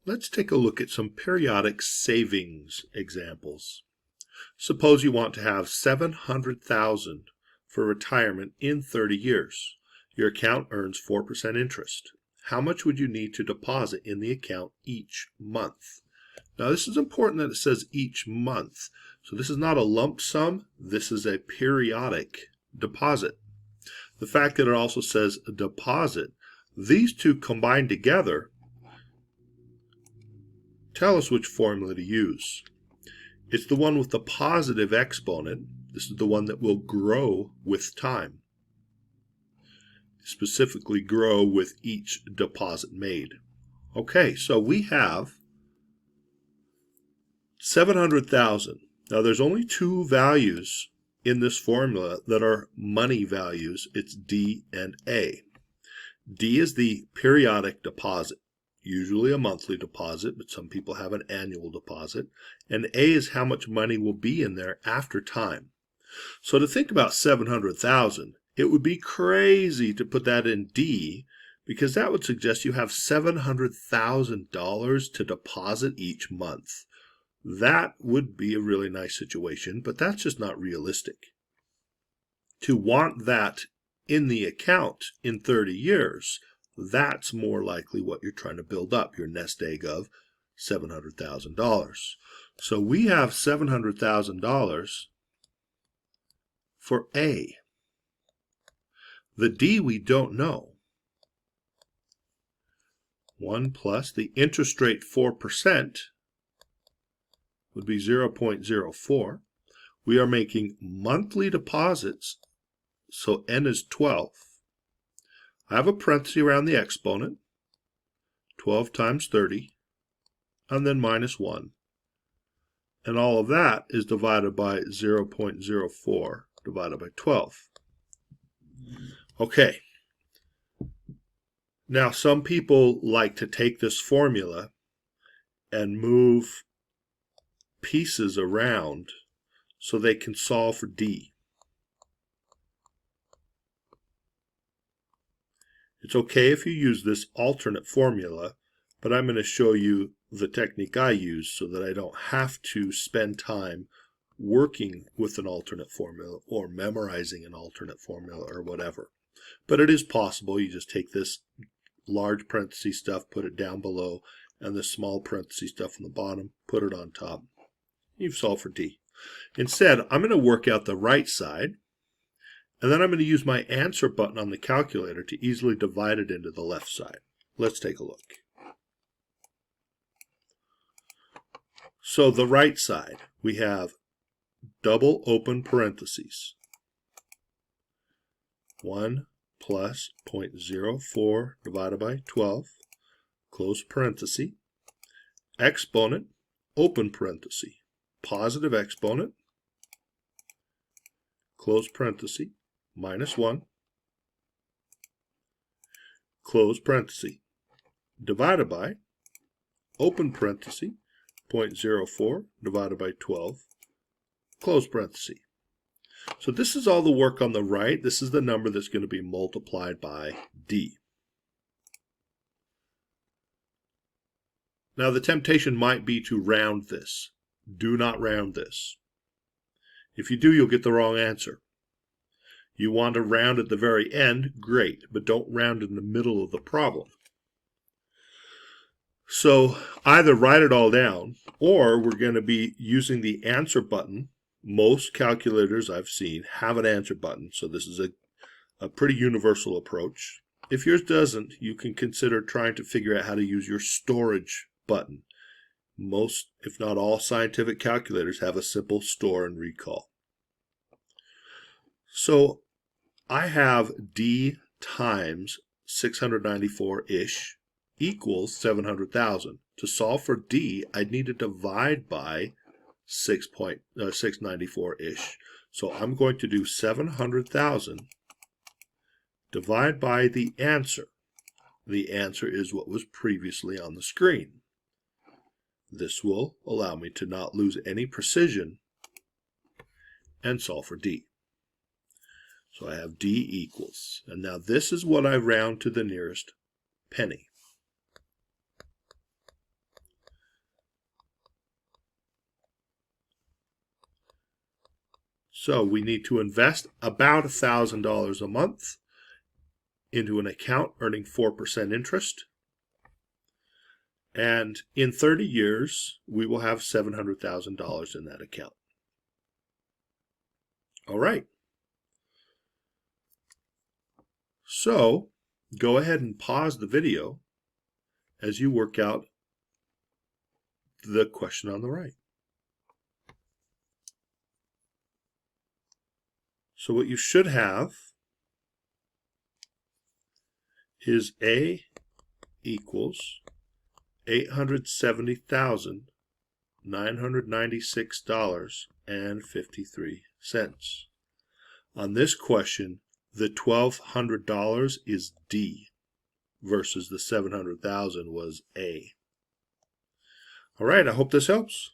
Let's take a look at some periodic savings examples. Suppose you want to have $700,000 for retirement in 30 years. Your account earns 4% interest. How much would you need to deposit in the account each month? Now this is important that it says each month. So this is not a lump sum, this is a periodic deposit. The fact that it also says a deposit, these two combined together tell us which formula to use. It's the one with the positive exponent. This is the one that will grow with time. Specifically grow with each deposit made. Okay, so we have 700,000. Now there's only two values in this formula that are money values. It's D and A. D is the periodic deposit, usually a monthly deposit, but some people have an annual deposit. And A is how much money will be in there after time. So to think about 700,000, it would be crazy to put that in D, because that would suggest you have $700,000 to deposit each month. That would be a really nice situation, but that's just not realistic. To want that in the account in 30 years, that's more likely what you're trying to build up, your nest egg of $700,000. So we have $700,000 for A. The D we don't know. 1 plus the interest rate 4% would be 0.04. We are making monthly deposits, so N is 12. I have a parenthesis around the exponent, 12 times 30, and then minus 1. And all of that is divided by 0.04 divided by 12. Okay. Now some people like to take this formula and move pieces around so they can solve for D. It's okay if you use this alternate formula, but I'm going to show you the technique I use so that I don't have to spend time working with an alternate formula or memorizing an alternate formula or whatever. But it is possible. You just take this large parenthesis stuff, put it down below, and the small parenthesis stuff on the bottom, put it on top. You've solved for D. Instead, I'm going to work out the right side, and then I'm going to use my answer button on the calculator to easily divide it into the left side. Let's take a look. So the right side, we have double open parentheses. 1 plus 0.04 divided by 12, close parenthesis, exponent, open parenthesis, positive exponent, close parenthesis, minus 1, close parenthesis, divided by, open parenthesis, 0.04 divided by 12, close parenthesis. So this is all the work on the right. This is the number that's going to be multiplied by D. Now the temptation might be to round this. Do not round this. If you do, you'll get the wrong answer. You want to round at the very end, great, but don't round in the middle of the problem. So either write it all down, or we're going to be using the answer button. Most calculators I've seen have an answer button, so this is a pretty universal approach. If yours doesn't, you can consider trying to figure out how to use your storage button. Most, if not all, scientific calculators have a simple store and recall. So I have D times 694-ish equals 700,000. To solve for D, I'd need to divide by 694-ish. So I'm going to do 700,000 divide by the answer. The answer is what was previously on the screen. This will allow me to not lose any precision and solve for D. So I have D equals. And now this is what I round to the nearest penny. So we need to invest about $1,000 a month into an account earning 4% interest. And in 30 years, we will have $700,000 in that account. All right. So go ahead and pause the video as you work out the question on the right. So what you should have is A equals $870,996.53. On this question, the $1,200 is D versus the $700,000 was A. All right, I hope this helps.